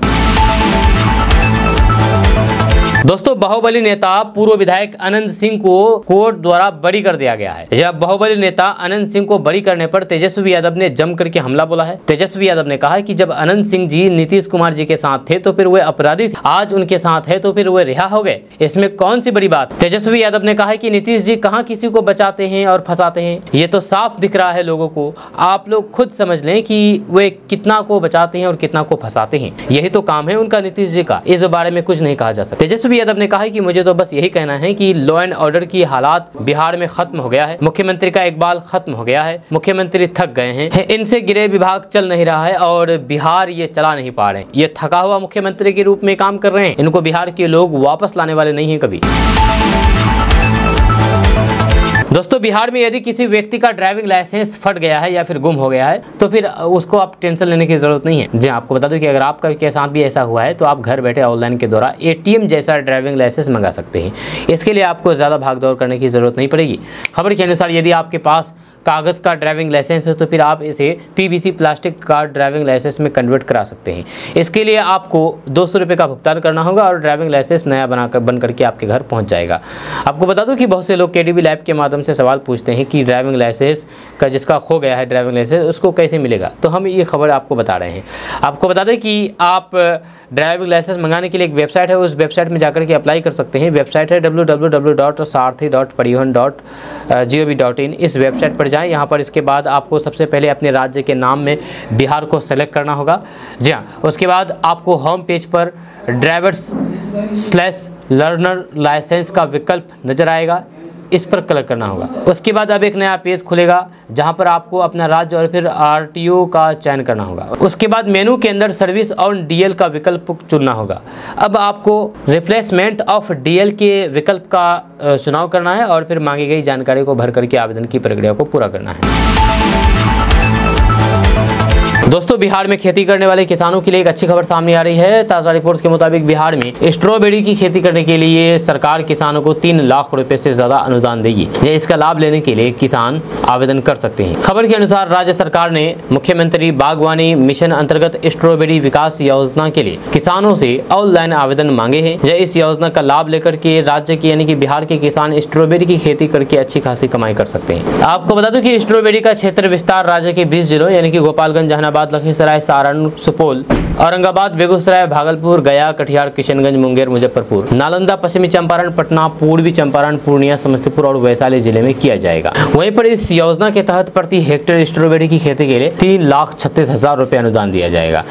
दोस्तों बाहुबली नेता पूर्व विधायक अनंत सिंह को कोर्ट द्वारा बरी कर दिया गया है। जब बाहुबली नेता अनंत सिंह को बरी करने पर तेजस्वी यादव ने जम करके हमला बोला है। तेजस्वी यादव ने कहा कि जब अनंत सिंह जी नीतीश कुमार जी के साथ थे तो फिर वे अपराधी थे, आज उनके साथ है तो फिर वे रिहा हो गए, इसमें कौन सी बड़ी बात। तेजस्वी यादव ने कहा कि नीतीश जी कहां किसी को बचाते हैं और फंसाते हैं, ये तो साफ दिख रहा है लोगों को। आप लोग खुद समझ लें कि वे कितना को बचाते हैं और कितना को फंसाते हैं, यही तो काम है उनका नीतीश जी का। इस बारे में कुछ नहीं कहा जा सकता। तेजस्वी यादव ने कहा कि मुझे तो बस यही कहना है कि लॉ एंड ऑर्डर की हालात बिहार में खत्म हो गया है, मुख्यमंत्री का इकबाल खत्म हो गया है, मुख्यमंत्री थक गए हैं, इनसे गिरे विभाग चल नहीं रहा है और बिहार ये चला नहीं पा रहे हैं। ये थका हुआ मुख्यमंत्री के रूप में काम कर रहे हैं, इनको बिहार के लोग वापस लाने वाले नहीं है कभी। दोस्तों बिहार में यदि किसी व्यक्ति का ड्राइविंग लाइसेंस फट गया है या फिर गुम हो गया है तो फिर उसको आप टेंशन लेने की जरूरत नहीं है। जी आपको बता दूं कि अगर आपका के साथ भी ऐसा हुआ है तो आप घर बैठे ऑनलाइन के द्वारा एटीएम जैसा ड्राइविंग लाइसेंस मंगा सकते हैं। इसके लिए आपको ज़्यादा भागदौड़ करने की ज़रूरत नहीं पड़ेगी। खबर के अनुसार यदि आपके पास कागज़ का ड्राइविंग लाइसेंस है तो फिर आप इसे पीवीसी प्लास्टिक का ड्राइविंग लाइसेंस में कन्वर्ट करा सकते हैं। इसके लिए आपको 200 रुपये का भुगतान करना होगा और ड्राइविंग लाइसेंस नया बन करके आपके घर पहुंच जाएगा। आपको बता दूं कि बहुत से लोग केडीबी लैब के माध्यम से सवाल पूछते हैं कि ड्राइविंग लाइसेंस का जिसका खो गया है ड्राइविंग लाइसेंस उसको कैसे मिलेगा, तो हम ये खबर आपको बता रहे हैं। आपको बता दें कि आप ड्राइविंग लाइसेंस मंगाने के लिए एक वेबसाइट है, उस वेबसाइट में जाकर के अप्लाई कर सकते हैं। वेबसाइट है www.sarthi.parivan.gov.in। इस वेबसाइट पर जाएं। यहाँ पर इसके बाद आपको सबसे पहले अपने राज्य के नाम में बिहार को सेलेक्ट करना होगा। जी हाँ, उसके बाद आपको होम पेज पर ड्राइवर्स/लर्नर लाइसेंस का विकल्प नजर आएगा, इस पर क्लिक करना होगा। उसके बाद अब एक नया पेज खुलेगा जहां पर आपको अपना राज्य और फिर आरटीओ का चयन करना होगा। उसके बाद मेनू के अंदर सर्विस ऑन डीएल का विकल्प चुनना होगा। अब आपको रिप्लेसमेंट ऑफ डीएल के विकल्प का चुनाव करना है और फिर मांगी गई जानकारी को भर करके आवेदन की प्रक्रिया को पूरा करना है। दोस्तों बिहार में खेती करने वाले किसानों के लिए एक अच्छी खबर सामने आ रही है। ताज़ा रिपोर्ट्स के मुताबिक बिहार में स्ट्रॉबेरी की खेती करने के लिए सरकार किसानों को 3 लाख रुपए से ज्यादा अनुदान देगी। इसका लाभ लेने के लिए किसान आवेदन कर सकते हैं। खबर के अनुसार राज्य सरकार ने मुख्यमंत्री बागवानी मिशन अंतर्गत स्ट्रॉबेरी विकास योजना के लिए किसानों से ऑनलाइन आवेदन मांगे हैं। इस योजना का लाभ लेकर के राज्य के यानी कि बिहार के किसान स्ट्रॉबेरी की खेती करके अच्छी खासी कमाई कर सकते हैं। आपको बता दूं कि स्ट्रॉबेरी का क्षेत्र विस्तार राज्य के 20 जिलों यानी कि गोपालगंज, जहानाबाद, लखीसराय, सारण, सुपौल, औरंगाबाद, बेगूसराय, भागलपुर, गया, कटिहार, किशनगंज, मुंगेर, मुजफ्फरपुर, नालंदा, पश्चिमी चंपारण, पटना, पूर्वी चंपारण, पूर्णिया, समस्तीपुर और वैशाली जिले में किया जाएगा। वहीं पर इस योजना के तहत प्रति हेक्टेयर स्ट्रॉबेरी की खेती के लिए 3,36,000 रुपए अनुदान दिया जाएगा।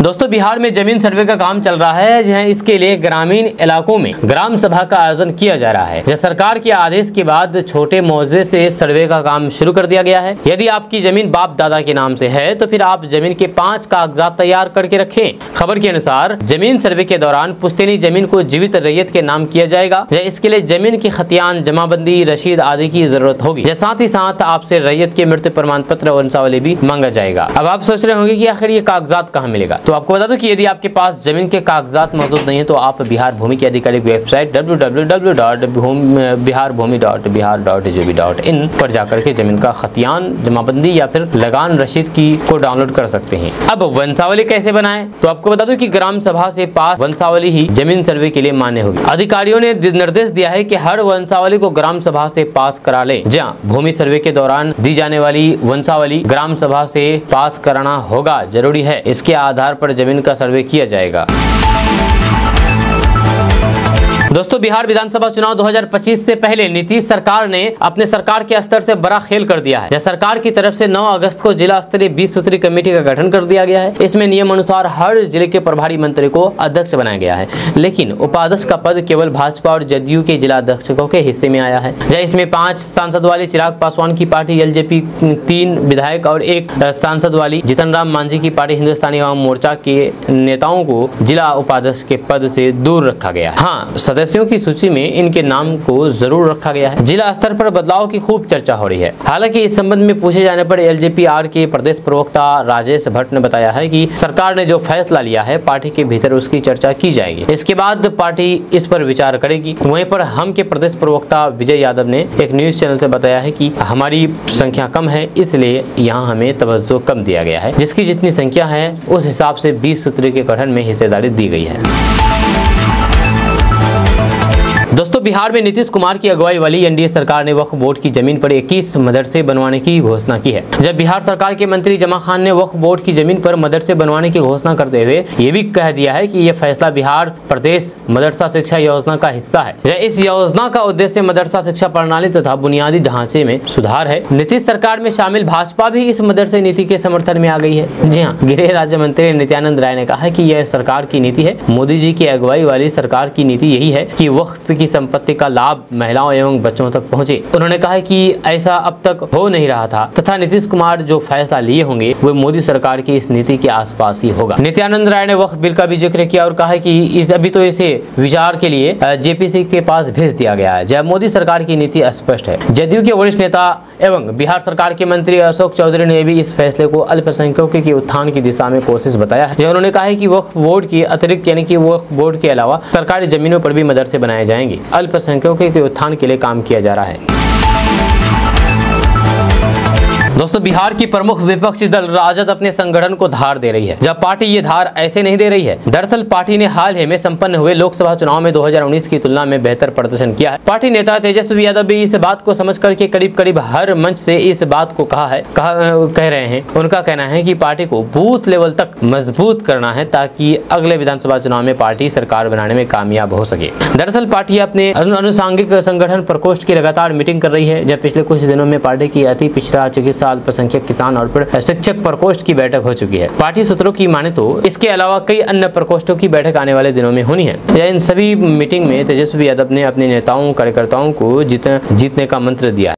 दोस्तों बिहार में जमीन सर्वे का काम चल रहा है, जहां इसके लिए ग्रामीण इलाकों में ग्राम सभा का आयोजन किया जा रहा है। सरकार के आदेश के बाद छोटे मुआवजे से सर्वे का काम शुरू कर दिया गया है। यदि आपकी जमीन बाप दादा के नाम से है तो फिर आप जमीन के 5 कागजात तैयार करके रखें। खबर के अनुसार जमीन सर्वे के दौरान पुश्तैनी जमीन को जीवित रैयत के नाम किया जाएगा। इसके लिए जमीन की खतियान, जमाबंदी, रसीद आदि की जरूरत होगी। साथ ही साथ आपसे रैयत के मृत्यु प्रमाण पत्र और वंशावली भी मांगा जाएगा। अब आप सोच रहे होंगे कि आखिर ये कागजात कहाँ मिलेगा, तो आपको बता दूं कि यदि आपके पास जमीन के कागजात मौजूद नहीं है तो आप बिहार भूमि की आधिकारिक वेबसाइट www.biharbhumi.bihar.gov.in पर जाकर के जमीन का खतियान, जमाबंदी या फिर लगान रसीद को डाउनलोड कर सकते हैं। अब वंशावली कैसे बनाएं, तो आपको बता दूं कि ग्राम सभा से पास वंशावली ही जमीन सर्वे के लिए मान्य होगी। अधिकारियों ने निर्देश दिया है कि हर वंशावली को ग्राम सभा से पास करा ले। जहाँ भूमि सर्वे के दौरान दी जाने वाली वंशावली ग्राम सभा से पास कराना होगा, जरूरी है। इसके आधार पर जमीन का सर्वे किया जाएगा। दोस्तों, बिहार विधानसभा चुनाव 2025 से पहले नीतीश सरकार ने अपने सरकार के स्तर से बड़ा खेल कर दिया है। सरकार की तरफ से 9 अगस्त को जिला स्तरीय 20 सूत्री कमेटी का गठन कर दिया गया है। इसमें नियम अनुसार हर जिले के प्रभारी मंत्री को अध्यक्ष बनाया गया है, लेकिन उपाध्यक्ष का पद केवल भाजपा और जदयू के जिला अध्यक्षों के हिस्से में आया है। इसमें 5 सांसद वाली चिराग पासवान की पार्टी एलजेपी, 3 विधायक और 1 सांसद वाली जीतन राम मांझी की पार्टी हिंदुस्तानी आवाम मोर्चा के नेताओं को जिला उपाध्यक्ष के पद से दूर रखा गया है। हाँ, सदस्यों की सूची में इनके नाम को जरूर रखा गया है। जिला स्तर पर बदलाव की खूब चर्चा हो रही है। हालांकि इस संबंध में पूछे जाने पर एलजेपी-आर के प्रदेश प्रवक्ता राजेश भट्ट ने बताया है कि सरकार ने जो फैसला लिया है, पार्टी के भीतर उसकी चर्चा की जाएगी, इसके बाद पार्टी इस पर विचार करेगी। वहीं पर हम के प्रदेश प्रवक्ता विजय यादव ने एक न्यूज चैनल से बताया है कि हमारी संख्या कम है, इसलिए यहाँ हमें तवज्जो कम दिया गया है। जिसकी जितनी संख्या है उस हिसाब से 20 सूत्री के गठन में हिस्सेदारी दी गई है। दोस्तों, बिहार में नीतीश कुमार की अगुवाई वाली एनडीए सरकार ने वक्फ बोर्ड की जमीन पर 21 मदरसे बनवाने की घोषणा की है। जब बिहार सरकार के मंत्री जमा खान ने वक्फ बोर्ड की जमीन पर मदरसे बनवाने की घोषणा करते हुए ये भी कह दिया है कि यह फैसला बिहार प्रदेश मदरसा शिक्षा योजना का हिस्सा है। इस योजना का उद्देश्य मदरसा शिक्षा प्रणाली तथा बुनियादी ढांचे में सुधार है। नीतीश सरकार में शामिल भाजपा भी इस मदरसे नीति के समर्थन में आ गई है। जी हाँ, गृह राज्य मंत्री नित्यानंद राय ने कहा है कि यह सरकार की नीति है। मोदी जी की अगुवाई वाली सरकार की नीति यही है कि वक्फ की संपत्ति का लाभ महिलाओं एवं बच्चों तक पहुंचे। उन्होंने कहा कि ऐसा अब तक हो नहीं रहा था तथा नीतीश कुमार जो फैसला लिए होंगे वो मोदी सरकार की इस नीति के आसपास ही होगा। नित्यानंद राय ने वक्फ बिल का भी जिक्र किया और कहा कि अभी तो इसे विचार के लिए जेपीसी के पास भेज दिया गया है। जब मोदी सरकार की नीति स्पष्ट है। जदयू के वरिष्ठ नेता एवं बिहार सरकार के मंत्री अशोक चौधरी ने भी इस फैसले को अल्पसंख्यकों के उत्थान की दिशा में कोशिश बताया है। उन्होंने कहा है कि वक्फ बोर्ड की अतिरिक्त यानी कि वक्फ बोर्ड के अलावा सरकारी जमीनों पर भी मदरसे बनाए जाएंगे। अल्पसंख्यकों के उत्थान के लिए काम किया जा रहा है। दोस्तों, बिहार की प्रमुख विपक्षी दल राजद अपने संगठन को धार दे रही है। जब पार्टी ये धार ऐसे नहीं दे रही है। दरअसल पार्टी ने हाल ही में संपन्न हुए लोकसभा चुनाव में 2019 की तुलना में बेहतर प्रदर्शन किया है। पार्टी नेता तेजस्वी यादव भी इस बात को समझ करके करीब हर मंच से इस बात को कह रहे हैं। उनका कहना है कि पार्टी को बूथ लेवल तक मजबूत करना है ताकि अगले विधानसभा चुनाव में पार्टी सरकार बनाने में कामयाब हो सके। दरअसल पार्टी अपने अनुसांगिक संगठन प्रकोष्ठ की लगातार मीटिंग कर रही है। जब पिछले कुछ दिनों में पार्टी की अति पिछड़ा, चिकित्सा, अल्पसंख्यक, किसान और शिक्षक प्रकोष्ठ की बैठक हो चुकी है। पार्टी सूत्रों की माने तो इसके अलावा कई अन्य प्रकोष्ठों की बैठक आने वाले दिनों में होनी है। इन सभी मीटिंग में तेजस्वी यादव ने अपने नेताओं कार्यकर्ताओं को जीतने का मंत्र दिया।